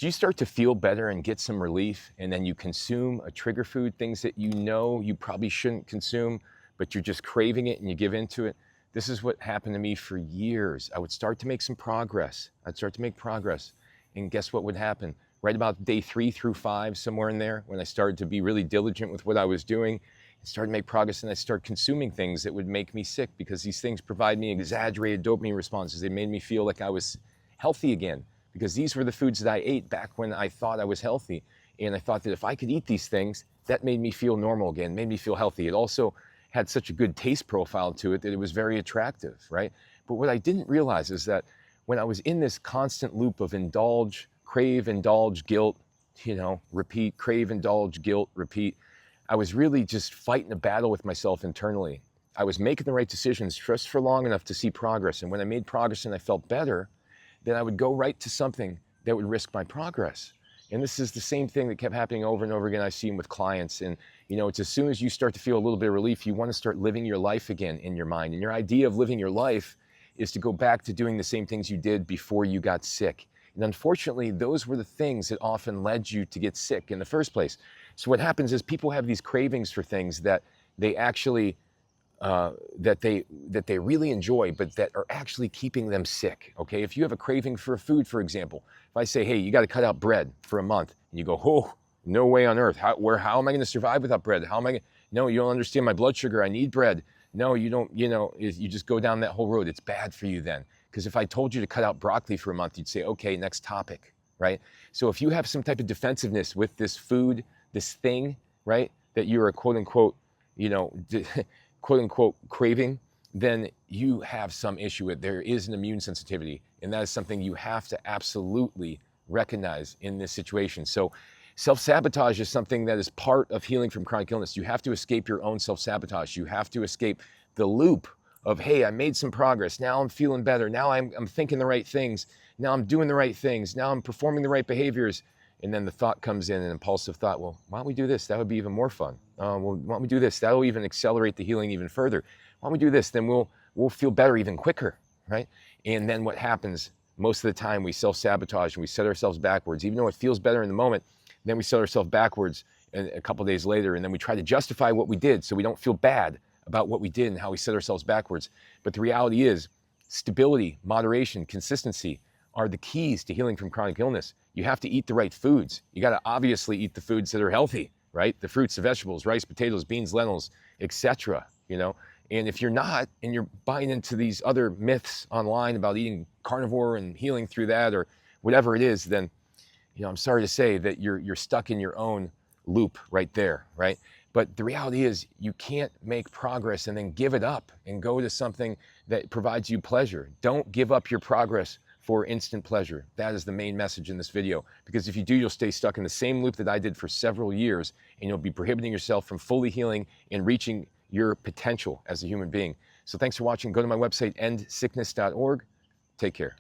Do you start to feel better and get some relief, and then you consume a trigger food, things that you know you probably shouldn't consume, but you're just craving it and you give into it? This is what happened to me for years. I would start to make some progress. I'd start to make progress. And guess what would happen? Right about day 3 through 5, somewhere in there, when I started to be really diligent with what I was doing, I started to make progress, and I started consuming things that would make me sick, because these things provide me exaggerated dopamine responses. They made me feel like I was healthy again, because these were the foods that I ate back when I thought I was healthy. And I thought that if I could eat these things, that made me feel normal again, made me feel healthy. It also had such a good taste profile to it that it was very attractive, right? But what I didn't realize is that when I was in this constant loop of indulge, crave, indulge, guilt, repeat, crave, indulge, guilt, repeat, I was really just fighting a battle with myself internally. I was making the right decisions just for long enough to see progress. And when I made progress and I felt better, then I would go right to something that would risk my progress. And this is the same thing that kept happening over and over again. I've seen with clients. And it's as soon as you start to feel a little bit of relief, you want to start living your life again in your mind. And your idea of living your life is to go back to doing the same things you did before you got sick. And unfortunately, those were the things that often led you to get sick in the first place. So what happens is people have these cravings for things that they actually that they really enjoy, but that are actually keeping them sick. Okay, if you have a craving for food, for example, if I say, hey, you got to cut out bread for a month, and you go, oh, no way on earth. How am I going to survive without bread? No, you don't understand my blood sugar. I need bread. No, you don't. You just go down that whole road. It's bad for you then. Because if I told you to cut out broccoli for a month, you'd say, okay, next topic, right? So if you have some type of defensiveness with this food, this thing, right, that you're a quote unquote, quote unquote craving, then you have some issue with. There is an immune sensitivity, and that is something you have to absolutely recognize in this situation. So self-sabotage is something that is part of healing from chronic illness. You have to escape your own self-sabotage. You have to escape the loop of, hey, I made some progress. Now I'm feeling better. Now I'm thinking the right things. Now I'm doing the right things. Now I'm performing the right behaviors. And then the thought comes in, an impulsive thought, well, why don't we do this? That would be even more fun. Well, why don't we do this? That'll even accelerate the healing even further. Why don't we do this? Then we'll feel better even quicker, right? And then what happens, most of the time we self-sabotage and we set ourselves backwards. Even though it feels better in the moment, then we set ourselves backwards a couple days later, and then we try to justify what we did so we don't feel bad about what we did and how we set ourselves backwards. But the reality is, stability, moderation, consistency are the keys to healing from chronic illness. You have to eat the right foods. You got to obviously eat the foods that are healthy, right? The fruits, the vegetables, rice, potatoes, beans, lentils, etc. And if you're not, and you're buying into these other myths online about eating carnivore and healing through that or whatever it is, then I'm sorry to say that you're stuck in your own loop right there, right? But the reality is you can't make progress and then give it up and go to something that provides you pleasure. Don't give up your progress for instant pleasure. That is the main message in this video, because if you do, you'll stay stuck in the same loop that I did for several years, and you'll be prohibiting yourself from fully healing and reaching your potential as a human being. So thanks for watching. Go to my website, EndSickness.org. Take care.